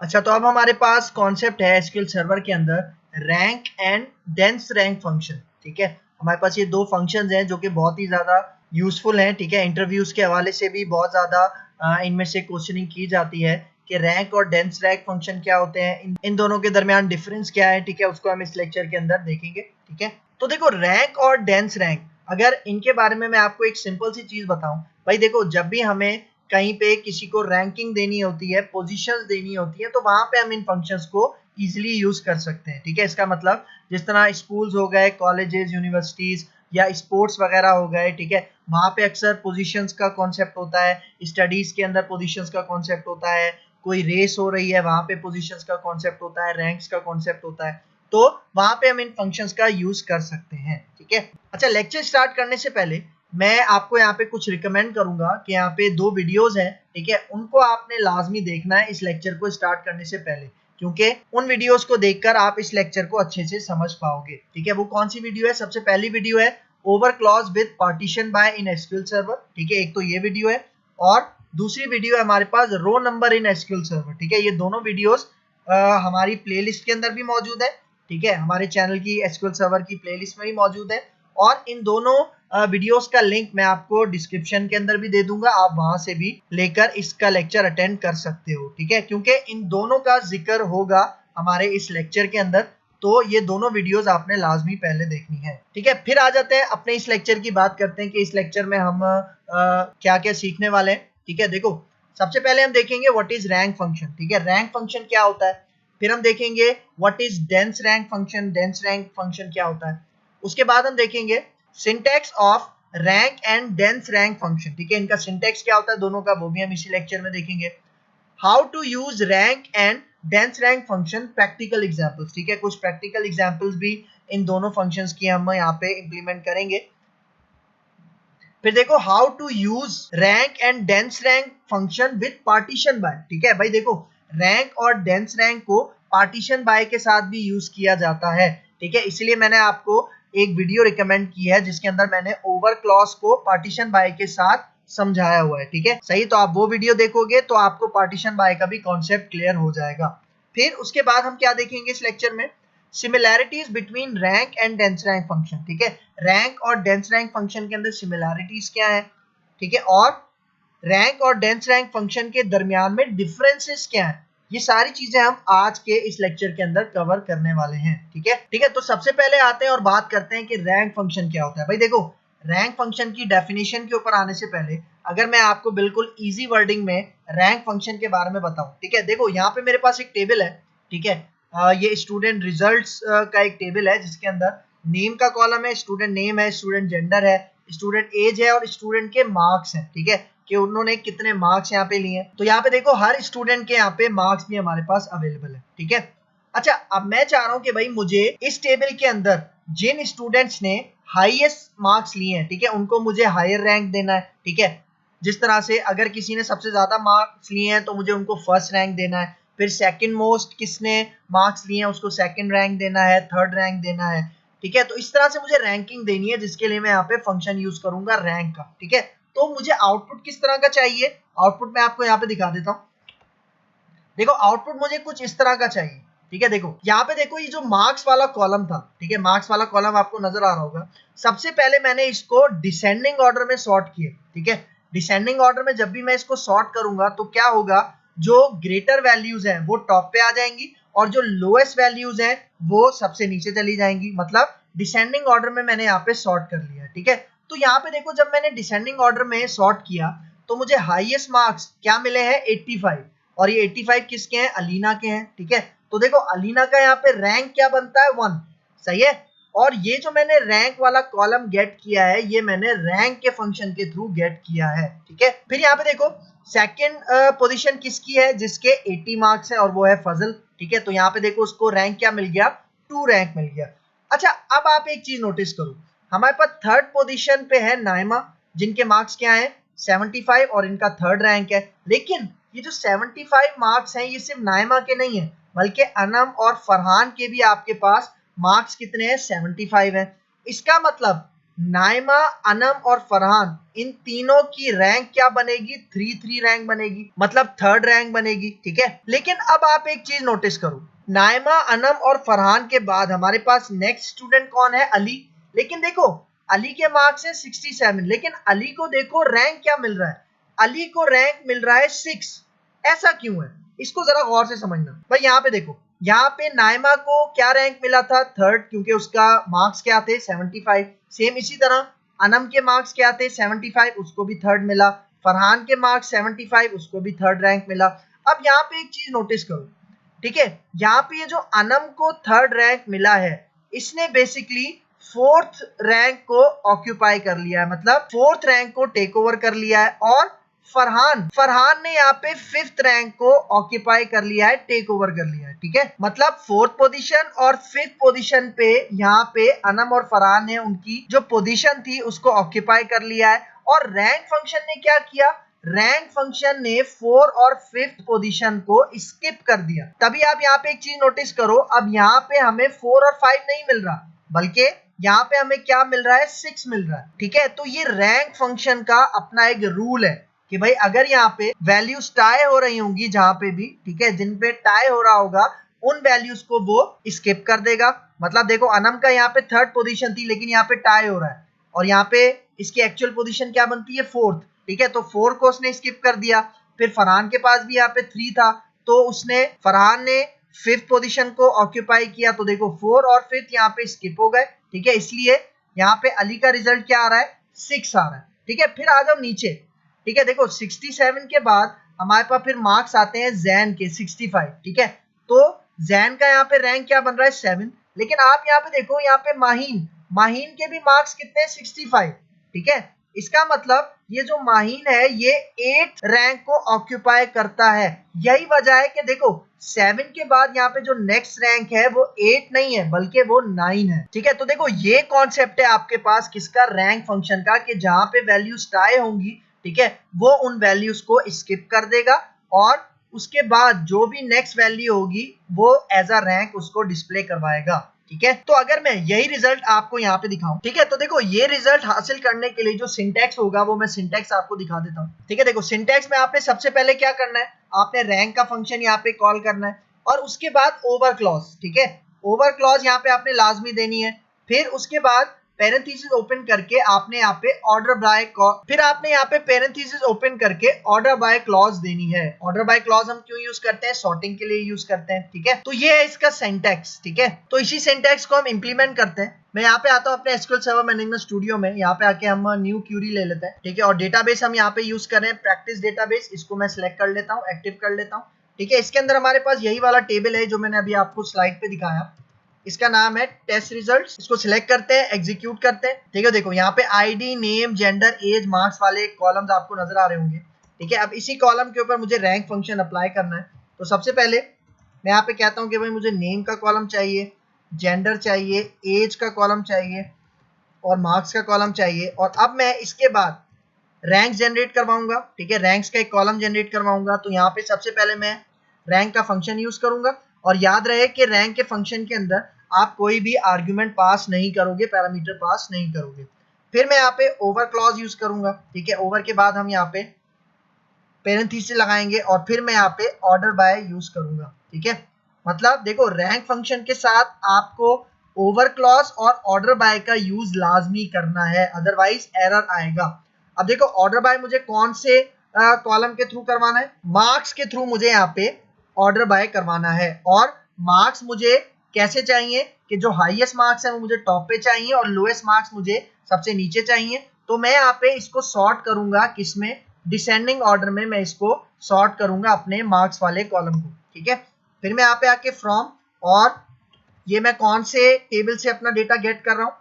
अच्छा, तो अब हमारे पास कॉन्सेप्ट है एसक्यूएल सर्वर के अंदर rank and dense rank function. ठीक है, हमारे पास ये दो फंक्शंस हैं जो कि बहुत ही ज्यादा यूजफुल हैं। ठीक है, इंटरव्यूज के हवाले से भी बहुत ज्यादा इनमें से क्वेश्चनिंग की जाती है कि रैंक और डेंस रैंक फंक्शन क्या होते हैं, इन दोनों के दरमियान डिफरेंस क्या है। ठीक है, उसको हम इस लेक्चर के अंदर देखेंगे। ठीक है, तो देखो रैंक और डेंस रैंक, अगर इनके बारे में मैं आपको एक सिंपल सी चीज बताऊं, भाई देखो जब भी हमें कहीं पे किसी को रैंकिंग देनी होती है, पोजीशंस देनी होती है, तो वहां पे हम इन फंक्शंस को इजीली यूज कर सकते हैं। ठीक है, इसका मतलब जिस तरह स्कूल्स हो गए, कॉलेजेस, यूनिवर्सिटीज या स्पोर्ट्स वगैरह हो गए, ठीक है, वहां पे अक्सर पोजीशंस का कॉन्सेप्ट होता है, स्टडीज के अंदर पोजीशंस का कॉन्सेप्ट होता है, कोई रेस हो रही है वहां पे पोजीशंस का कॉन्सेप्ट होता है, रैंक्स का कॉन्सेप्ट होता है, तो वहां पे हम इन फंक्शंस का यूज कर सकते हैं। ठीक है, अच्छा लेक्चर स्टार्ट करने से पहले मैं आपको यहाँ पे कुछ रिकमेंड करूंगा कि यहाँ पे दो वीडियोस हैं। ठीक है, उनको आपने लाजमी देखना है इस लेक्चर को स्टार्ट करने से पहले, क्योंकि उन वीडियोस को देखकर आप इस लेक्चर को अच्छे से समझ पाओगे। ठीक है, वो कौन सी वीडियो है? सबसे पहली वीडियो है over clause with partition by in SQL server. ठीक है, एक तो ये वीडियो है, और दूसरी वीडियो है हमारे पास row number in SQL server. ठीक है, ये दोनों वीडियोस हमारी प्लेलिस्ट के अंदर भी मौजूद है। ठीक है, हमारे चैनल की एसक्यूएल सर्वर की प्लेलिस्ट में भी मौजूद है, और इन दोनों वीडियोस का लिंक मैं आपको डिस्क्रिप्शन के अंदर भी दे दूंगा, आप वहां से भी लेकर इसका लेक्चर अटेंड कर सकते हो। ठीक है, क्योंकि इन दोनों का जिक्र होगा हमारे इस लेक्चर के अंदर, तो ये दोनों वीडियोस आपने लाजमी पहले देखनी है। ठीक है, फिर आ जाते हैं अपने इस लेक्चर की, बात करते हैं कि इस लेक्चर में हम क्या क्या सीखने वाले हैं। ठीक है, देखो सबसे पहले हम देखेंगे व्हाट इज रैंक फंक्शन। ठीक है, रैंक फंक्शन क्या होता है। फिर हम देखेंगे what is dense rank function, dense rank function क्या होता है। उसके बाद हम देखेंगे syntax of rank and dense rank function. ठीक है, इनका सिंटैक्स क्या होता है दोनों का, वो भी हम इसी लेक्चर में देखेंगे। How to use rank and dense rank function, practical examples. ठीक है, कुछ प्रैक्टिकल एग्जांपल्स भी इन दोनों फंक्शंस की हम यहाँ पे इंप्लीमेंट करेंगे। फिर देखो how to use rank and dense rank function with partition by. ठीक है भाई, देखो रैंक और डेंस रैंक को पार्टीशन बाय के साथ भी यूज किया जाता है। ठीक है, इसलिए मैंने आपको एक वीडियो रिकमेंड की है जिसके अंदर मैंने ओवर क्लॉज को पार्टीशन बाय के साथ समझाया हुआ है। ठीक है, सही, तो आप वो वीडियो देखोगे तो आपको पार्टीशन बाय का भी कॉन्सेप्ट क्लियर हो जाएगा। फिर उसके बाद हम क्या देखेंगे इस लेक्चर में, similarities between rank and dense rank function. ठीक है, रैंक और डेंस रैंक फंक्शन के अंदर सिमिलैरिटीज क्या है। ठीक है, और रैंक और डेंस रैंक फंक्शन के दरमियान में डिफरेंसेस क्या है, ये सारी चीजें हम आज के इस लेक्चर के अंदर कवर करने वाले हैं। ठीक है, ठीक है, तो सबसे पहले आते हैं और बात करते हैं कि रैंक फंक्शन क्या होता है। भाई देखो रैंक फंक्शन की डेफिनेशन के ऊपर आने से पहले अगर मैं आपको बिल्कुल इजी वर्डिंग में रैंक फंक्शन के बारे में बताऊं। ठीक है, देखो यहाँ पे मेरे पास एक टेबल है। ठीक है, ये स्टूडेंट रिजल्ट्स का एक टेबल है जिसके अंदर नेम का कॉलम है, स्टूडेंट नेम है, स्टूडेंट जेंडर है, स्टूडेंट एज है, और स्टूडेंट के मार्क्स हैं। ठीक है, कि उन्होंने कितने मार्क्स यहाँ पे लिए हैं। तो यहाँ पे देखो हर स्टूडेंट के यहाँ पे मार्क्स भी हमारे पास अवेलेबल है। ठीक है, अच्छा अब मैं चाह रहा हूँ कि भाई मुझे इस टेबल के अंदर जिन स्टूडेंट्स ने हाईएस्ट मार्क्स लिए हैं, ठीक है, उनको मुझे हायर रैंक देना है। ठीक है, जिस तरह से अगर किसी ने सबसे ज्यादा मार्क्स लिए हैं तो मुझे उनको फर्स्ट रैंक देना है, फिर सेकंड मोस्ट किसने मार्क्स लिए हैं उसको सेकंड रैंक देना है, थर्ड रैंक देना है। ठीक है, तो इस तरह से मुझे रैंकिंग देनी है, जिसके लिए मैं यहाँ पे फंक्शन यूज करूंगा रैंक का। ठीक है, तो मुझे आउटपुट किस तरह का चाहिए, आउटपुट मैं आपको यहाँ पे दिखा देता हूँ। देखो आउटपुट मुझे कुछ इस तरह का चाहिए। ठीक है, देखो यहाँ पे देखो ये जो मार्क्स वाला कॉलम था, ठीक है, मार्क्स वाला कॉलम आपको नजर आ रहा होगा। सबसे पहले मैंने इसको डिसेंडिंग ऑर्डर में सॉर्ट किया। ठीक है, डिसेंडिंग ऑर्डर में जब भी मैं इसको सॉर्ट करूंगा तो क्या होगा, जो ग्रेटर वैल्यूज हैं वो टॉप पे आ जाएंगी, और जो लोएस्ट वैल्यूज हैं वो सबसे नीचे चली जाएंगी। मतलब डिसेंडिंग ऑर्डर में मैंने यहाँ पे सॉर्ट कर लिया। ठीक है, तो यहाँ पे देखो जब मैंने डिसेंडिंग ऑर्डर में सॉर्ट किया तो मुझे हाईएस्ट मार्क्स क्या मिले हैं, 85, और ये 85 किसके हैं, अलीना के हैं। ठीक है, तो देखो अलीना का यहाँ पे रैंक क्या बनता है, 1। सही है, और ये जो मैंने रैंक वाला कॉलम गेट किया है ये मैंने रैंक के फंक्शन के थ्रू गेट किया है। ठीक है, फिर यहाँ पे देखो सेकंड पोजीशन किसकी है, जिसके 80 मार्क्स है, और वो है फजल। ठीक है, तो यहाँ पे देखो उसको रैंक क्या मिल गया, 2 रैंक मिल गया। अच्छा अब आप एक चीज नोटिस करो, हमारे पास थर्ड पोजीशन पे है नाइमा, जिनके मार्क्स क्या है, 75, और इनका थर्ड रैंक है। लेकिन ये जो 75 मार्क्स हैं ये सिर्फ नाइमा के नहीं है, बल्कि अनम और फरहान के भी आपके पास मार्क्स कितने हैं, 75 हैं। इसका मतलब नाइमा, अनम और फरहान इन तीनों की रैंक क्या बनेगी? 3-3 रैंक बनेगी, मतलब थर्ड रैंक बनेगी, ठीक है। लेकिन अब आप एक चीज नोटिस करो, नाइमा, अनम और फरहान के बाद हमारे पास नेक्स्ट स्टूडेंट कौन है? अली। लेकिन देखो अली के मार्क्स है 67, लेकिन अली को देखो रैंक क्या मिल रहा है? अली को रैंक मिल रहा है 6। ऐसा क्यों है? इसको जरा गौर से समझना। भाई यहाँ पे देखो, यहाँ पे नाइमा को क्या रैंक मिला था? थर्ड, क्योंकि उसका मार्क्स क्या थे? 75। सेम इसी तरह अनम के मार्क्स क्या थे? 75, उसको भी थर्ड मिला। फरहान के मार्क्स 75, उसको भी थर्ड रैंक मिला। अब यहाँ पे एक चीज नोटिस करो, ठीक है, यहाँ पे ये जो अनम को थर्ड रैंक मिला है, इसने बेसिकली फोर्थ रैंक को ऑक्यूपाई कर लिया है, मतलब फोर्थ रैंक को टेक ओवर कर लिया है। और फरहान फरहान ने यहाँ पे फिफ्थ रैंक को ऑक्यूपाई कर लिया है, टेक ओवर कर लिया है, ठीक है। मतलब फोर्थ पोजीशन और फिफ्थ पोजीशन पे यहाँ पे अनम और फरहान ने उनकी जो पोजीशन थी उसको ऑक्यूपाई कर लिया है। और रैंक फंक्शन ने क्या किया? रैंक फंक्शन ने 4 और 5th पोजीशन को स्किप कर दिया। तभी आप यहाँ पे एक चीज नोटिस करो, अब यहाँ पे हमें 4 और 5 नहीं मिल रहा, बल्कि यहाँ पे हमें क्या मिल रहा है? 6 मिल रहा है, ठीक है। तो ये रैंक फंक्शन का अपना एक रूल है कि भाई अगर यहाँ पे वैल्यूज टाई हो रही होंगी, जहां पे भी, ठीक है, जिन पे टाई हो रहा होगा उन वैल्यूज को वो स्किप कर देगा। मतलब देखो अनम का यहाँ पे थर्ड पोजीशन थी, लेकिन यहाँ पे टाई हो रहा है, और यहाँ पे इसकी एक्चुअल पोजीशन क्या बनती है? फोर्थ, ठीक है। तो 4 को उसने स्किप कर दिया। फिर फरहान के पास भी यहाँ पे 3 था, तो फरहान ने फिफ्थ पोजीशन को ऑक्यूपाई किया, तो देखो 4 और 5th यहाँ पे स्किप हो गए, ठीक है। इसलिए यहाँ पे अली का रिजल्ट क्या आ रहा है? 6 आ रहा है, ठीक है। फिर आ जाओ नीचे, ठीक है। देखो 67 के बाद हमारे पास फिर मार्क्स आते हैं जैन के 65, ठीक है। तो जैन का यहाँ पे रैंक क्या बन रहा है? 7। लेकिन आप यहाँ पे देखो, यहाँ पे माहीन माहीन के भी मार्क्स कितने हैं? 65, ठीक है। इसका मतलब ये जो माहीन है ये 8 रैंक को ऑक्यूपाई करता है। यही वजह है कि देखो 7 के बाद यहाँ पे जो नेक्स्ट रैंक है वो 8 नहीं है, बल्कि वो 9 है, ठीक है। तो देखो ये कॉन्सेप्ट है आपके पास किसका? रैंक फंक्शन का, कि जहां पे वैल्यूज टाई होंगी, ठीक है, वो उन वैल्यूज को स्किप कर देगा और उसके बाद जो भी नेक्स्ट वैल्यू होगी वो एज अ रैंक उसको डिस्प्ले करवाएगा, ठीक है। तो अगर मैं यही रिजल्ट आपको यहाँ पे दिखाऊं, ठीक है, तो देखो ये रिजल्ट हासिल करने के लिए जो सिंटैक्स होगा वो मैं सिंटैक्स आपको दिखा देता हूँ, ठीक है। देखो सिंटैक्स में आपने सबसे पहले क्या करना है? आपने रैंक का फंक्शन यहाँ पे कॉल करना है, और उसके बाद ओवर क्लॉज, ठीक है, ओवर क्लॉज यहाँ पे आपने लाजमी देनी है। फिर उसके बाद पैरेंथेसिस ओपन करके आपने यहाँ पे ऑर्डर बाय, फिर आपने यहाँ पे पैरेंथेसिस ओपन करके ऑर्डर बाय क्लॉज देनी है। ऑर्डर बाय क्लॉज हम क्यों यूज करते हैं? सॉर्टिंग के लिए यूज करते हैं, ठीक है। तो ये है इसका सिंटैक्स, ठीक है। तो इसी सिंटैक्स को हम इंप्लीमेंट करते हैं। मैं यहाँ पे आता हूँ अपने एसक्यूएल सर्वर मैनेजमेंट स्टूडियो में, यहाँ पे आके हम न्यू क्यूरी ले लेते हैं, ठीक है। और डेटाबेस हम यहाँ पे यूज कर रहे हैं प्रैक्टिस डेटाबेस, इसको मैं सिलेक्ट कर लेता हूँ, एक्टिव कर लेता हूँ, ठीक है। इसके अंदर हमारे पास यही वाला टेबल है जो मैंने अभी आपको स्लाइड पे दिखाया, इसका नाम है टेस्ट रिजल्ट्स। इसको सिलेक्ट करते हैं, एग्जीक्यूट करते हैं, ठीक है। देखो यहाँ पे ID, name, gender, age, marks वाले कॉलम्स आपको नजर आ रहे होंगे, ठीक है। अब इसी कॉलम के ऊपर मुझे रैंक फंक्शन अप्लाई करना है। तो सबसे पहले मैं यहाँ पे कहता हूँ कि भाई मुझे नेम का कॉलम चाहिए, जेंडर चाहिए, एज का कॉलम चाहिए और मार्क्स का कॉलम चाहिए। और अब मैं इसके बाद रैंक जनरेट करवाऊंगा, ठीक है, रैंक्स का एक कॉलम जनरेट करवाऊंगा। तो यहाँ पे सबसे पहले मैं रैंक का फंक्शन यूज करूंगा, और याद रहे कि रैंक के फंक्शन के अंदर आप कोई भी आर्ग्यूमेंट पास नहीं करोगे, पैरामीटर पास नहीं करोगे। फिर मैं यहाँ पे ओवर क्लॉज यूज करूंगा, ठीक है। ओवर के बाद हम यहाँ पे पैरेंथेसिस लगाएंगे और फिर मैं यहाँ पे ऑर्डर बाय यूज करूंगा, ठीक है। मतलब देखो रैंक फंक्शन के साथ आपको ओवर क्लॉज और ऑर्डर बाय का यूज लाजमी करना है, अदरवाइज एरर आएगा। अब देखो ऑर्डर बाय मुझे कौन से कॉलम के थ्रू करवाना है? मार्क्स के थ्रू मुझे यहाँ पे ऑर्डर बाय करवाना है। और मार्क्स मुझे कैसे चाहिए? कि जो हाईएस्ट मार्क्स है वो मुझे टॉप पे चाहिए और लोएस्ट मार्क्स मुझे सबसे नीचे चाहिए। तो मैं यहाँ पे इसको सॉर्ट करूंगा, किसमें? डिसेंडिंग ऑर्डर में मैं इसको सॉर्ट करूंगा अपने मार्क्स वाले कॉलम को, ठीक है। फिर मैं यहाँ पे आके फ्रॉम, और ये मैं कौन से टेबल से अपना डेटा गेट कर रहा हूँ?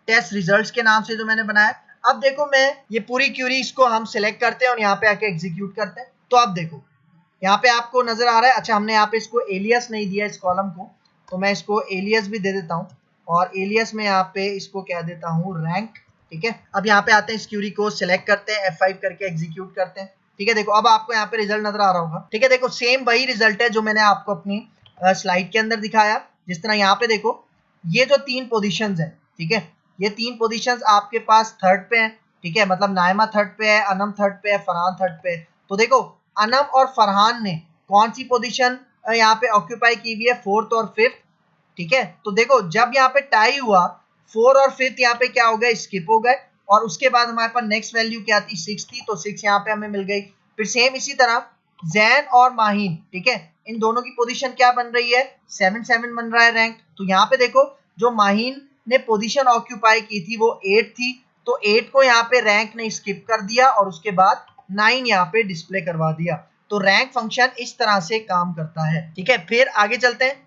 टेस्ट रिजल्ट्स के नाम से जो मैंने बनाया। अब देखो मैं ये पूरी क्यूरी इसको हम सिलेक्ट करते हैं और यहाँ पे आके एग्जीक्यूट करते हैं। तो अब देखो यहाँ पे आपको नजर आ रहा है, अच्छा हमने यहाँ पे इसको एलियस नहीं दिया इस कॉलम को, तो मैं इसको एलियस भी दे देता हूँ। और एलियस में यहाँ पे इसको कह देता हूँ रैंक, ठीक है। अब यहाँ पे आते हैं, इस क्यूरी को सिलेक्ट करते हैं, F5 करके एग्जीक्यूट करते हैं, ठीक है। देखो अब आपको यहाँ पे रिजल्ट नजर आ रहा होगा, ठीक है। देखो सेम वही रिजल्ट है जो मैंने आपको अपनी स्लाइड के अंदर दिखाया। जिस तरह यहाँ पे देखो ये जो 3 पोजीशंस हैं, ठीक है, ये 3 पोजीशंस आपके पास थर्ड पे हैं, ठीक है, मतलब नाइमा थर्ड पे है, अनम थर्ड पे है, फरहान थर्ड पे है। तो देखो अनम और फरहान ने कौन सी पोजीशन यहाँ पे ऑक्यूपाई की हुई है, फोर्थ और फिफ्थ, ठीक है। तो देखो जब यहाँ पे टाई हुआ, 4 और 5 यहाँ पे क्या हो गए, स्किप हो गए, और उसके बाद हमारे पास नेक्स्ट वैल्यू क्या थी, 6 थी, तो 6 यहाँ पे हमें मिल गई। फिर सेम इसी तरह जैन और माहीन, ठीक है, इन दोनों की पोजीशन क्या बन रही है, 7-7 बन रहा है रैंक। तो यहाँ पे देखो जो माहीन ने पोजीशन ऑक्यूपाई की थी वो 8 थी, तो 8 को यहाँ पे रैंक ने स्किप कर दिया और उसके बाद 9 यहाँ पे डिस्प्ले करवा दिया। तो रैंक फंक्शन इस तरह से काम करता है, ठीक है। फिर आगे चलते हैं।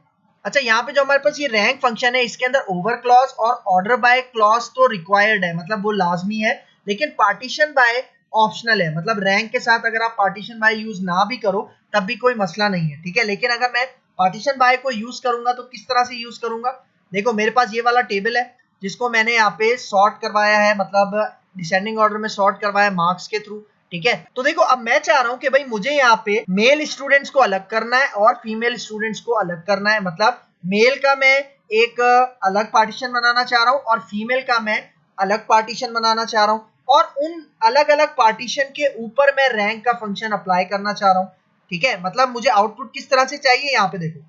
अच्छा, यहाँ पे जो हमारे पास ये रैंक फंक्शन है, इसके अंदर ओवर क्लॉज और ऑर्डर बाय क्लॉज तो रिक्वायर्ड है, मतलब वो लाजमी है, लेकिन पार्टीशन बाय ऑप्शनल है। मतलब रैंक के साथ अगर आप पार्टीशन बाय यूज ना भी करो तब भी कोई मसला नहीं है, ठीक है। लेकिन अगर मैं पार्टीशन बाय को यूज करूंगा तो किस तरह से यूज करूंगा, देखो मेरे पास ये वाला टेबल है जिसको मैंने यहाँ पे सॉर्ट करवाया है, मतलब डिसेंडिंग ऑर्डर में सॉर्ट करवाया मार्क्स के थ्रू, ठीक है। तो देखो अब मैं चाह रहा हूं कि भाई मुझे यहाँ पे मेल स्टूडेंट्स को अलग करना है और फीमेल स्टूडेंट्स को अलग करना है। मतलब मेल का मैं एक अलग पार्टीशन बनाना चाह रहा हूं और फीमेल का मैं अलग पार्टीशन बनाना चाह रहा हूं, और उन अलग अलग पार्टीशन के ऊपर मैं रैंक का फंक्शन अप्लाई करना चाह रहा हूं, ठीक है। मतलब मुझे आउटपुट किस तरह से चाहिए, यहाँ पे देखो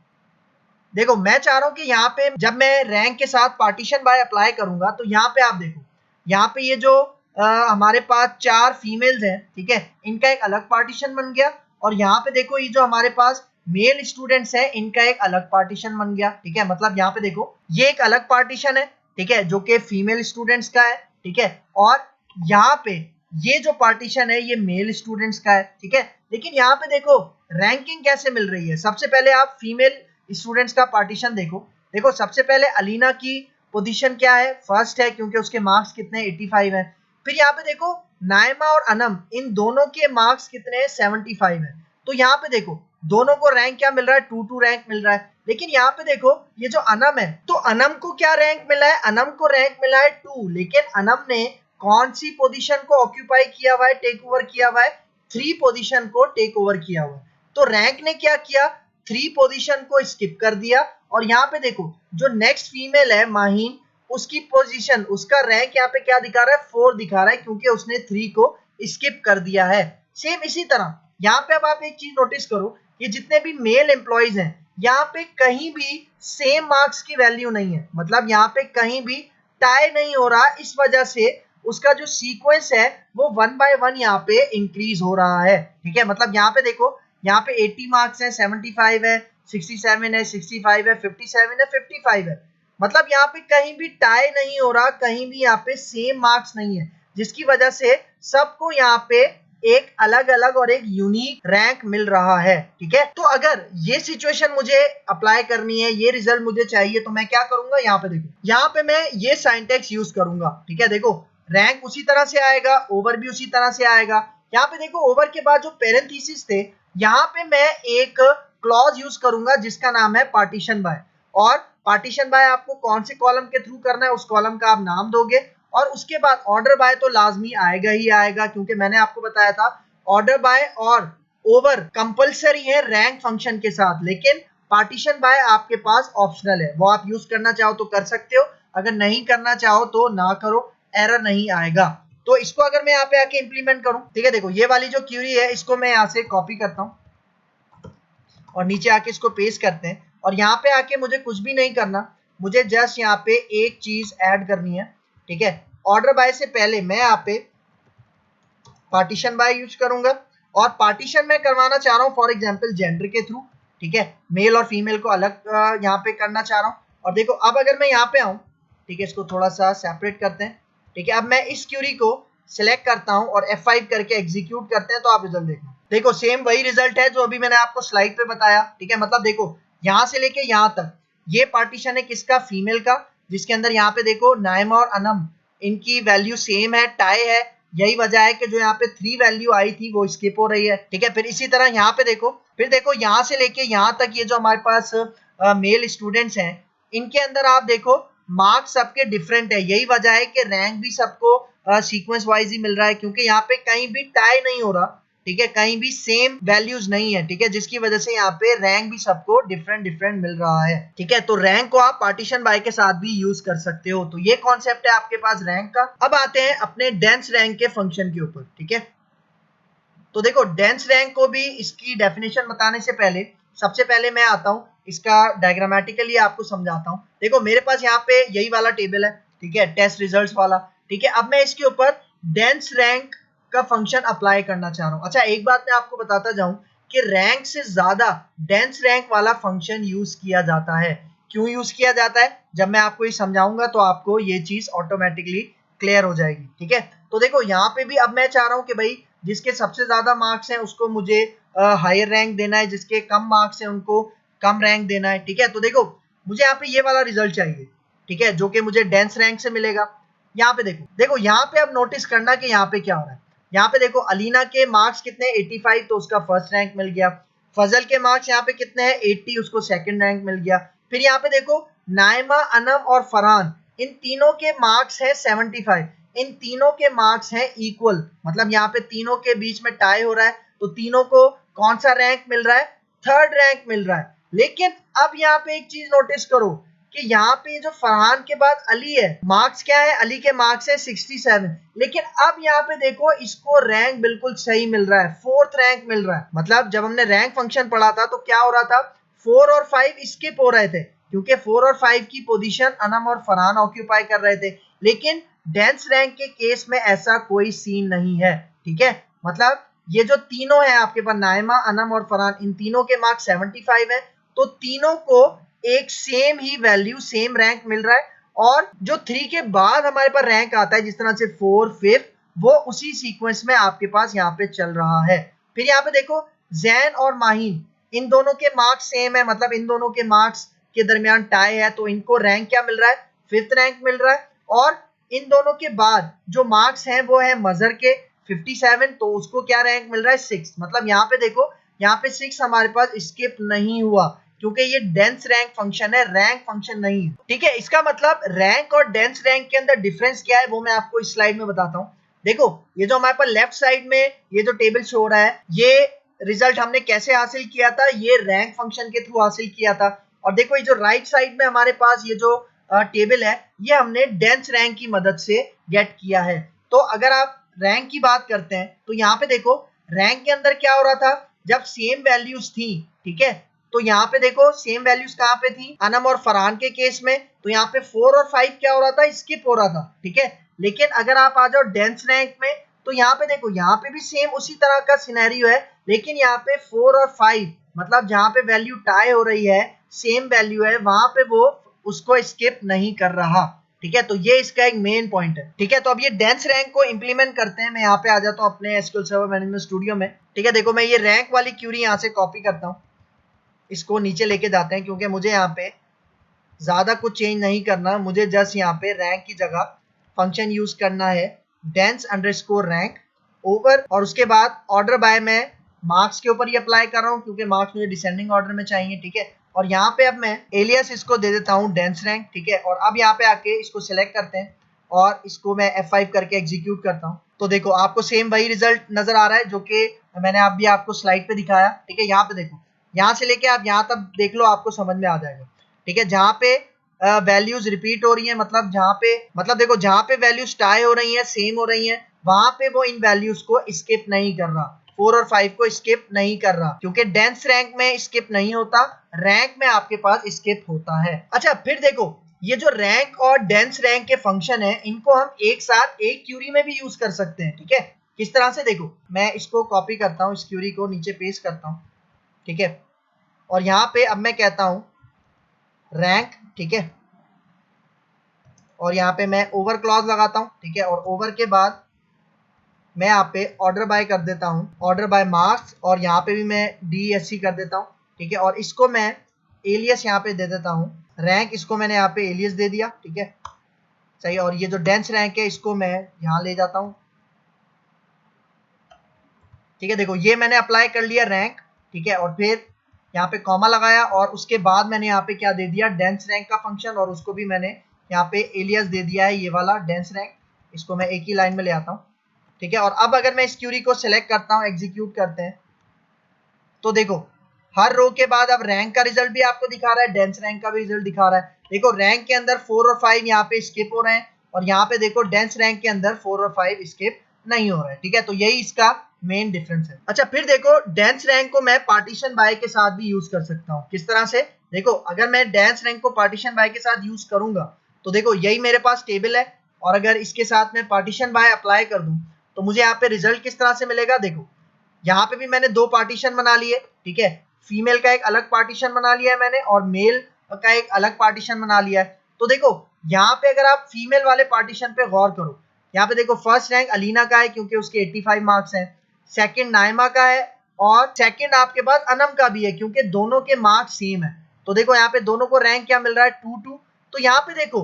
देखो मैं चाह रहा हूं कि यहाँ पे जब मैं रैंक के साथ पार्टीशन बाय अप्लाई करूंगा तो यहाँ पे आप देखो, यहाँ पे ये जो हमारे पास 4 फीमेल्स हैं, ठीक है, इनका एक अलग पार्टीशन बन गया, और यहाँ पे देखो ये जो हमारे पास मेल स्टूडेंट्स हैं इनका एक अलग पार्टीशन बन गया, ठीक है। मतलब यहाँ पे देखो ये एक अलग पार्टीशन है, ठीक है, जो कि फीमेल स्टूडेंट्स का है, ठीक है, और यहाँ पे ये जो पार्टीशन है ये मेल स्टूडेंट्स का है, ठीक है। लेकिन यहाँ पे देखो रैंकिंग कैसे मिल रही है। सबसे पहले आप फीमेल स्टूडेंट्स का पार्टीशन देखो, देखो सबसे पहले अलीना की पोजीशन क्या है, फर्स्ट है, क्योंकि उसके मार्क्स कितने 85 है। फिर यहाँ पे देखो नाइमा और अनम, इन दोनों के मार्क्स कितने हैं, 75 है। तो यहाँ पे देखो दोनों को रैंक क्या मिल रहा है, 2-2 रैंक मिल रहा है। लेकिन यहाँ पे देखो ये जो अनम है, तो अनम को क्या रैंक मिला है, अनम को रैंक मिला है 2, लेकिन अनम ने कौन सी पोजीशन को ऑक्यूपाई किया हुआ है, टेक ओवर किया हुआ है, 3 पोजीशन को टेक ओवर किया हुआ है। तो रैंक ने क्या किया, 3 पोजीशन को स्किप कर दिया, और यहाँ पे देखो जो नेक्स्ट फीमेल है माहीन, उसकी पोजीशन, उसका रैंक यहाँ पे क्या दिखा रहा है, 4 दिखा रहा है, क्योंकि उसने 3 को स्किप कर दिया है। सेम इसी तरह यहाँ पे अब आप एक चीज नोटिस करो, ये जितने भी मेल एम्प्लॉइज हैं यहाँ पे कहीं भी सेम मार्क्स की वैल्यू नहीं है, मतलब यहाँ पे कहीं भी टाई नहीं हो रहा, इस वजह से उसका जो सीक्वेंस है वो 1 बाय 1 यहाँ पे इंक्रीज हो रहा है, ठीक है। मतलब यहाँ पे देखो यहाँ पे 80 मार्क्स है, 75 है, 67 है, 65 है, 57 है, 55 है। मतलब यहाँ पे कहीं भी टाई नहीं हो रहा, कहीं भी यहाँ पे सेम मार्क्स नहीं है, जिसकी वजह से सबको यहाँ पे एक अलग अलग और एक यूनिक रैंक मिल रहा है, ठीक है। तो अगर ये सिचुएशन मुझे अप्लाई करनी है, ये रिजल्ट मुझे चाहिए, तो मैं क्या करूंगा, यहाँ पे देखो यहाँ पे मैं ये सिंटैक्स यूज करूंगा, ठीक है। देखो रैंक उसी तरह से आएगा, ओवर भी उसी तरह से आएगा। यहाँ पे देखो ओवर के बाद जो पेरेंथीसिस थे, यहाँ पे मैं एक क्लॉज यूज करूंगा जिसका नाम है पार्टीशन बाय, और पार्टीशन बाय आपको कौन से कॉलम के थ्रू करना है, उस कॉलम का आप नाम दोगे, और उसके बाद ऑर्डर बाय तो लाजमी आएगा ही आएगा, क्योंकि मैंने आपको बताया था ऑर्डर बाय और ओवर कंपलसरी है रैंक फंक्शन के साथ, लेकिन पार्टीशन बाय आपके पास ऑप्शनल है, वो आप यूज करना चाहो तो कर सकते हो, अगर नहीं करना चाहो तो ना करो, एरर नहीं आएगा। तो इसको अगर मैं यहाँ पे आके इंप्लीमेंट करूं, ठीक है, देखो ये वाली जो क्यूरी है इसको मैं यहाँ से कॉपी करता हूँ और नीचे आके इसको पेस्ट करते हैं, और यहाँ पे आके मुझे कुछ भी नहीं करना, मुझे जस्ट यहाँ पे एक चीज ऐड करनी है, ठीक है। ऑर्डर बाय से पहले मैं यहाँ पे पार्टीशन बाय यूज करूंगा, और पार्टीशन में करवाना चाह रहा हूँ फॉर एग्जांपल जेंडर के थ्रू, ठीक है, मेल और फीमेल को अलग यहाँ पे करना चाह रहा हूँ। और देखो अब अगर मैं यहाँ पे आऊँ, ठीक है, इसको थोड़ा सा सेपरेट करते हैं, ठीक है। अब मैं इस क्यूरी को सिलेक्ट करता हूँ और F5 करके एग्जीक्यूट करते हैं, तो आप रिजल्ट देखो, देखो सेम वही रिजल्ट है जो अभी मैंने आपको स्लाइड पे बताया, ठीक है। मतलब देखो यहाँ से लेके यहाँ तक ये पार्टीशन है किसका, फीमेल का, जिसके अंदर यहाँ पे देखो नाइमा और अनम, इनकी वैल्यू सेम है, टाई है, यही वजह है कि जो यहाँ पे 3 वैल्यू आई थी वो स्किप हो रही है, ठीक है। फिर इसी तरह यहाँ पे देखो, फिर देखो यहाँ से लेके यहाँ तक ये जो हमारे पास मेल स्टूडेंट्स हैं, इनके अंदर आप देखो मार्क्स सबके डिफरेंट है, यही वजह है कि रैंक भी सबको सीक्वेंस वाइज ही मिल रहा है, क्योंकि यहाँ पे कहीं भी टाई नहीं हो रहा, ठीक है, कहीं भी सेम वैल्यूज नहीं है, ठीक है, जिसकी वजह से यहाँ पे रैंक भी सबको डिफरेंट डिफरेंट मिल रहा है, ठीक है। तो रैंक को आप पार्टीशन बाय के साथ भी यूज कर सकते हो। तो ये कॉन्सेप्ट है आपके पास रैंक का। अब आते हैं अपने डेंस रैंक के फंक्शन के ऊपर, ठीक है। तो देखो डेंस रैंक को भी इसकी डेफिनेशन बताने से पहले सबसे पहले मैं आता हूं इसका डायग्रामेटिकली आपको समझाता हूं। देखो मेरे पास यहाँ पे यही वाला टेबल है, ठीक है, टेस्ट रिजल्ट्स वाला, ठीक है। अब मैं इसके ऊपर डेंस रैंक का फंक्शन अप्लाई करना चाह रहा हूं। अच्छा एक बात मैं आपको बताता जाऊं कि रैंक से ज्यादा डेंस रैंक वाला फंक्शन यूज किया जाता है। क्यों यूज किया जाता है, जब मैं आपको ये समझाऊंगा तो आपको ये चीज ऑटोमेटिकली क्लियर हो जाएगी, ठीक है। तो देखो यहाँ पे भी अब मैं चाह रहा हूँ कि भाई जिसके सबसे ज्यादा मार्क्स हैं उसको मुझे हायर रैंक देना है, जिसके कम मार्क्स हैं उनको कम रैंक देना है, ठीक है। तो देखो मुझे यहाँ पे ये वाला रिजल्ट चाहिए, ठीक है, जो कि मुझे डेंस रैंक से मिलेगा। यहाँ पे देखो देखो यहाँ पे अब नोटिस करना कि यहाँ पे क्या हो रहा है। यहाँ पे देखो अलीना के मार्क्स कितने 85, तो उसका फर्स्ट रैंक मिल गया। फजल के मार्क्स यहाँ पे कितने हैं 80, उसको सेकंड रैंक मिल गया। फिर यहाँ पे देखो नाइमा, अनम और फरहान, इन तीनों के मार्क्स है 75, इन तीनों के मार्क्स हैं इक्वल, मतलब यहाँ पे तीनों के बीच में टाई हो रहा है। तो तीनों को कौन सा रैंक मिल रहा है, थर्ड रैंक मिल रहा है। लेकिन अब यहाँ पे एक चीज नोटिस करो कि यहाँ पे जो फरहान के बाद अली है, मार्क्स क्या है, अली के मार्क्स है 67, लेकिन अब यहाँ पे देखो इसको रैंक बिल्कुल सही मिल रहा है, फोर्थ रैंक मिल रहा है। मतलब जब हमने रैंक फंक्शन पढ़ा था तो क्या हो रहा था, 4 और 5 स्किप हो रहे थे, क्योंकि 4 और 5 की पोजीशन अनम और फरहान ऑक्यूपाई कर रहे थे। लेकिन डेंस रैंक के केस में ऐसा कोई सीन नहीं है, ठीक है। मतलब ये जो तीनों है आपके पास, नाइमा, अनम और फरहान, इन तीनों के मार्क्स 75 है, तो तीनों को एक सेम ही वैल्यू, सेम रैंक मिल रहा है। और जो 3 के बाद हमारे पास रैंक आता है, जिस तरह से 4, 5, वो उसी सीक्वेंस में आपके पास यहाँ पे चल रहा है। फिर यहाँ पे देखो जैन और माहीन, इन दोनों के मार्क्स सेम है, मतलब इन दोनों के मार्क्स के दरमियान टाई है, तो इनको रैंक क्या मिल रहा है, फिफ्थ रैंक मिल रहा है। और इन दोनों के बाद जो मार्क्स हैं वो है मजहर के 57, तो उसको क्या रैंक मिल रहा है, 6। मतलब यहाँ पे देखो यहाँ पे 6 हमारे पास स्किप नहीं हुआ, क्योंकि ये डेंस रैंक फंक्शन है, रैंक फंक्शन नहीं है, ठीक है। इसका मतलब रैंक और डेंस रैंक के अंदर डिफरेंस क्या है वो मैं आपको इस स्लाइड में बताता हूँ। देखो ये जो हमारे पास लेफ्ट साइड में ये जो टेबल शो हो रहा है, ये रिजल्ट हमने कैसे हासिल किया था, ये रैंक फंक्शन के थ्रू हासिल किया था। और देखो ये जो राइट साइड में हमारे पास ये जो टेबल है, ये हमने डेंस रैंक की मदद से गेट किया है। तो अगर आप रैंक की बात करते हैं तो यहाँ पे देखो रैंक के अंदर क्या हो रहा था, जब सेम वैल्यूज थी, ठीक है, तो यहाँ पे देखो सेम वैल्यूज कहाँ पे थी, अनम और फरहान के केस में, तो यहाँ पे 4 और 5 क्या हो रहा था, स्किप हो रहा था, ठीक है। लेकिन अगर आप आ जाओ डेंस रैंक में, तो यहाँ पे देखो यहाँ पे भी सेम उसी तरह का सिनेरियो है, लेकिन यहाँ पे 4 और 5, मतलब जहाँ पे वैल्यू टाई हो रही है, सेम वैल्यू है, वहां पे वो उसको स्किप नहीं कर रहा, ठीक है। तो ये इसका एक मेन पॉइंट है, ठीक है। तो अब ये डेंस रैंक को इंप्लीमेंट करते हैं। मैं यहाँ पे आ जाता हूँ अपने एसक्यूएल सर्वर मैनेजमेंट स्टूडियो में, ठीक है। देखो मैं ये रैंक वाली क्यूरी यहाँ से कॉपी करता हूँ, इसको नीचे लेके जाते हैं, क्योंकि मुझे यहाँ पे ज्यादा कुछ चेंज नहीं करना, मुझे जस्ट यहाँ पे रैंक की जगह फंक्शन यूज करना है डेंस अंडरस्कोर रैंक ओवर, और उसके बाद ऑर्डर बाय मैं मार्क्स के ऊपर ही अप्लाई कर रहा हूँ, क्योंकि मार्क्स मुझे डिसेंडिंग ऑर्डर में चाहिए, ठीक है। और यहाँ पे अब मैं एलियस इसको दे देता हूँ डेंस रैंक, ठीक है। और अब यहाँ पे आके इसको सिलेक्ट करते हैं और इसको मैं F5 करके एग्जीक्यूट करता हूँ। तो देखो आपको सेम वही रिजल्ट नजर आ रहा है जो कि मैंने अभी आपको स्लाइड पे दिखाया, ठीक है। यहाँ पे देखो, यहाँ से लेके आप यहाँ तक देख लो, आपको समझ में आ जाएगा, ठीक है। जहाँ पे वैल्यूज रिपीट हो रही है, मतलब जहाँ पे, मतलब देखो जहाँ पे वैल्यूज टाई हो रही है, सेम हो रही है, वहां पे वो इन वैल्यूज को स्किप नहीं कर रहा, 4 और 5 को स्किप नहीं कर रहा, क्योंकि डेंस रैंक में स्किप नहीं होता, रैंक में आपके पास स्किप होता है। अच्छा फिर देखो ये जो रैंक और डेंस रैंक के फंक्शन है, इनको हम एक साथ एक क्यूरी में भी यूज कर सकते हैं, ठीक है। किस तरह से, देखो मैं इसको कॉपी करता हूँ, इस क्यूरी को नीचे पेस्ट करता हूँ, ठीक है। और यहाँ पे अब मैं कहता हूँ रैंक, ठीक है, और यहाँ पे मैं ओवर क्लॉज लगाता हूँ, ठीक है। और ओवर के बाद मैं यहाँ पे ऑर्डर बाय कर देता हूँ, ऑर्डर बाय मार्क्स, और यहाँ पे भी मैं DESC कर देता हूँ, ठीक है। और इसको मैं एलियस यहाँ पे दे देता हूँ रैंक, इसको मैंने यहाँ पे एलियस दे दिया, ठीक है, सही। और ये जो डेंस रैंक है इसको मैं यहाँ ले जाता हूँ, ठीक है। देखो ये मैंने अप्लाई कर लिया रैंक, ठीक है। और फिर यहाँ पे कॉमा लगाया, और उसके बाद मैंने यहाँ पे क्या दे दिया, डेंस रैंक का फंक्शन, और उसको भी मैंने यहाँ पे एलियस दे दिया है, ये वाला डेंस रैंक। इसको मैं एक ही लाइन में ले आता हूँ, ठीक है। और अब अगर मैं इस क्यूरी को सिलेक्ट करता हूं, एग्जीक्यूट करते हैं, तो देखो हर रो के बाद अब रैंक का रिजल्ट भी आपको दिखा रहा है, डेंस रैंक का भी रिजल्ट दिखा रहा है। देखो रैंक के अंदर 4 और 5 यहाँ पे स्किप हो रहे हैं, और यहाँ पे देखो डेंस रैंक के अंदर 4 और 5 स्किप नहीं हो रहा है। ठीक है, तो यही इसका मेन डिफरेंस है। अच्छा, फिर देखो डेंस रैंक को मैं पार्टीशन बाय के साथ भी यूज कर सकता हूँ। किस तरह से? देखो अगर मैं डेंस रैंक को पार्टीशन बाय के साथ यूज करूंगा तो देखो यही मेरे पास टेबल है, और अगर इसके साथ मैं पार्टीशन बाय अप्लाई कर दूं तो मुझे यहाँ पे रिजल्ट किस तरह से मिलेगा। देखो यहाँ पे भी मैंने 2 पार्टीशन बना लिए, ठीक है, फीमेल का एक अलग पार्टीशन बना लिया है मैंने, और मेल का एक अलग पार्टीशन बना लिया है। तो देखो यहाँ पे अगर आप फीमेल वाले पार्टीशन पे गौर करो, यहाँ पे देखो फर्स्ट रैंक अलीना का है क्योंकि उसके 85 मार्क्स हैं, सेकंड नाइमा का है, और सेकंड आपके पास अनम का भी है क्योंकि दोनों के मार्क्स सेम है। तो देखो यहाँ पे दोनों को रैंक क्या मिल रहा है, 2-2। तो यहाँ पे देखो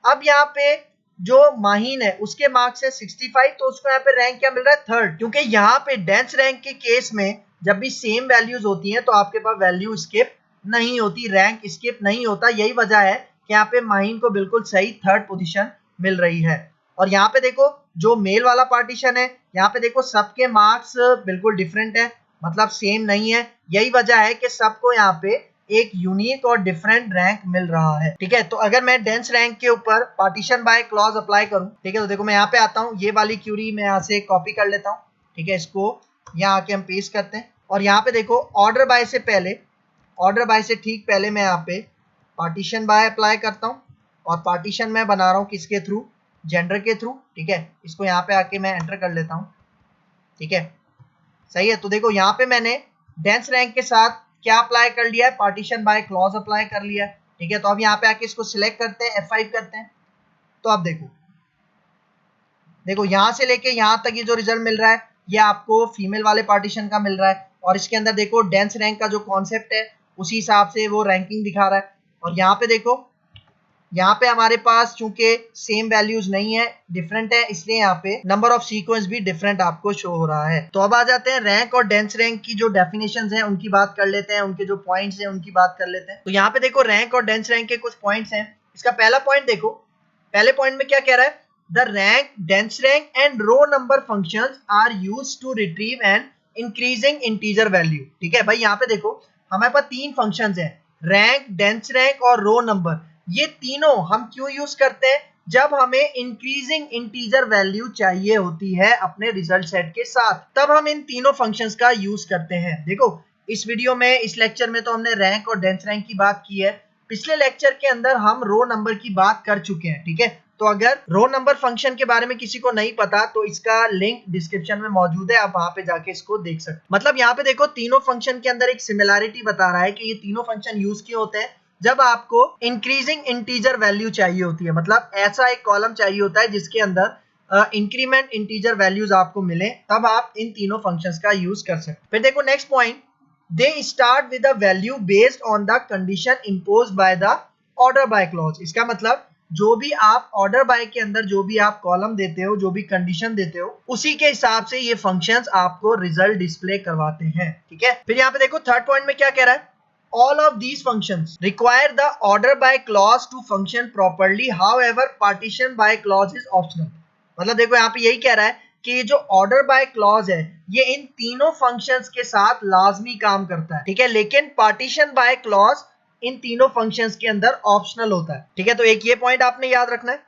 अब यहाँ पे जो माहीन है उसके मार्क्स है 65, तो उसको यहाँ पे रैंक क्या मिल रहा है, थर्ड। क्योंकि यहाँ पे डेंस रैंक के केस में जब भी सेम वैल्यूज होती हैं तो आपके पास वैल्यू स्किप नहीं होती, रैंक स्किप नहीं होता। यही वजह है कि यहाँ पे माहीन को बिल्कुल सही थर्ड पोजीशन मिल रही है। और यहाँ पे देखो जो मेल वाला पार्टीशन है, यहाँ पे देखो सबके मार्क्स बिल्कुल डिफरेंट है, मतलब सेम नहीं है। यही वजह है कि सबको यहाँ पे एक यूनिक और डिफरेंट रैंक मिल रहा है। ठीक है, तो अगर मैं डेंस रैंक के ऊपर पार्टीशन बाय क्लॉज अप्लाई करूं, ठीक है, तो देखो मैं यहाँ पे आता हूँ, ये वाली क्यूरी मैं यहाँ से कॉपी कर लेता हूँ, ठीक है, इसको यहाँ आके हम पेस्ट करते हैं, और यहाँ पे देखो ऑर्डर बाय से पहले, ऑर्डर बाय से ठीक पहले मैं यहाँ पे पार्टीशन बाय अप्लाई करता हूँ, और पार्टीशन मैं बना रहा हूँ किसके थ्रू, जेंडर के थ्रू। ठीक है, इसको यहाँ पे आके मैं एंटर कर लेता हूँ। ठीक है, सही है। तो देखो यहाँ पे मैंने डेंस रैंक के साथ क्या अप्लाई कर लिया है, पार्टीशन बाय क्लॉज अप्लाई कर लिया है। ठीक है, तो अब यहाँ पे आके इसको सिलेक्ट करते हैं, F5 करते हैं, तो अब देखो देखो यहाँ से लेके यहाँ तक ये जो रिजल्ट मिल रहा है ये आपको फीमेल वाले पार्टीशन का मिल रहा है, और इसके अंदर देखो डेंस रैंक का जो कॉन्सेप्ट है उसी हिसाब से वो रैंकिंग दिखा रहा है। और यहाँ पे देखो यहाँ पे हमारे पास चूंकि सेम वैल्यूज नहीं है, डिफरेंट है, इसलिए यहाँ पे नंबर ऑफ सीक्वेंस भी डिफरेंट आपको शो हो रहा है। तो अब आ जाते हैं रैंक और डेंस रैंक की जो डेफिनेशंस हैं उनकी बात कर लेते हैं, उनके जो पॉइंट्स हैं उनकी बात कर लेते हैं। तो यहाँ पे देखो रैंक और डेंस रैंक के कुछ पॉइंट्स हैं। इसका पहला पॉइंट देखो, पहले पॉइंट में क्या कह रहा है, the rank, dense rank and row number functions are used to retrieve and increasing integer value. ठीक है भाई, यहाँ पे देखो हमारे पास 3 फंक्शंस हैं, रैंक, डेंस रैंक और रो नंबर। ये तीनों हम क्यों यूज करते हैं, जब हमें इंक्रीजिंग इंटीजर वैल्यू चाहिए होती है अपने रिजल्ट सेट के साथ, तब हम इन तीनों फंक्शंस का यूज करते हैं। देखो इस वीडियो में, इस लेक्चर में तो हमने रैंक और डेंस रैंक की बात की है, पिछले लेक्चर के अंदर हम रो नंबर की बात कर चुके हैं। ठीक है, तो अगर रो नंबर फंक्शन के बारे में किसी को नहीं पता तो इसका लिंक डिस्क्रिप्शन में मौजूद है, आप वहां पे जाके इसको देख सकते हैं। मतलब यहाँ पे देखो तीनों फंक्शन के अंदर एक सिमिलैरिटी बता रहा है कि ये तीनों फंक्शन यूज क्यों होते हैं, जब आपको इंक्रीजिंग इंटीजर वैल्यू चाहिए होती है, मतलब ऐसा एक कॉलम चाहिए होता है जिसके अंदर इंक्रीमेंट इंटीजर वैल्यूज आपको मिले, तब आप इन तीनों फंक्शंस का यूज कर सकते हैं। फिर देखो next point, they start with a value based on the condition imposed by the order by clause. इसका मतलब जो भी आप ऑर्डर बाय के अंदर जो भी आप कॉलम देते हो, जो भी कंडीशन देते हो, उसी के हिसाब से ये फंक्शंस आपको रिजल्ट डिस्प्ले करवाते हैं। ठीक है, फिर यहाँ पे देखो थर्ड पॉइंट में क्या कह रहा है, all of these functions require the order by clause to function properly, however partition by clause is optional। मतलब देखो यहाँ पे यही कह रहा है कि ये जो ऑर्डर बाय क्लॉज है ये इन तीनों फंक्शंस के साथ लाजमी काम करता है। ठीक है, लेकिन पार्टीशन बाय क्लॉज इन तीनों फंक्शंस के अंदर ऑप्शनल होता है। ठीक है, तो एक ये पॉइंट आपने याद रखना है।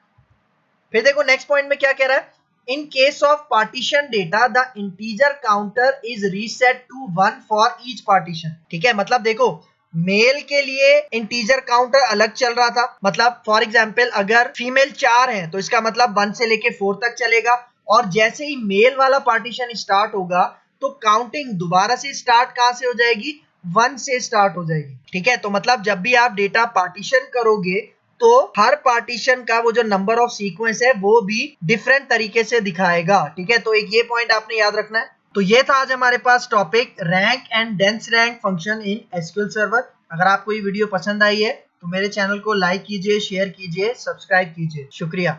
फिर देखो नेक्स्ट पॉइंट में क्या कह रहा है, in case of partition data the integer counter is reset to 1 for each partition. ठीक है, मतलब देखो मेल के लिए इंटीजर काउंटर अलग चल रहा था, मतलब फॉर एग्जांपल अगर फीमेल 4 है तो इसका मतलब 1 से लेके 4 तक चलेगा, और जैसे ही मेल वाला पार्टीशन स्टार्ट होगा तो काउंटिंग दोबारा से स्टार्ट कहां से हो जाएगी, 1 से स्टार्ट हो जाएगी। ठीक है, तो मतलब जब भी आप डेटा पार्टीशन करोगे तो हर पार्टीशन का वो जो नंबर ऑफ सीक्वेंस है वो भी डिफरेंट तरीके से दिखाएगा। ठीक है, तो एक ये पॉइंट आपने याद रखना है। तो ये था आज हमारे पास topic rank and dense rank function in SQL server. अगर आपको ये वीडियो पसंद आई है तो मेरे चैनल को लाइक कीजिए, शेयर कीजिए, सब्सक्राइब कीजिए। शुक्रिया।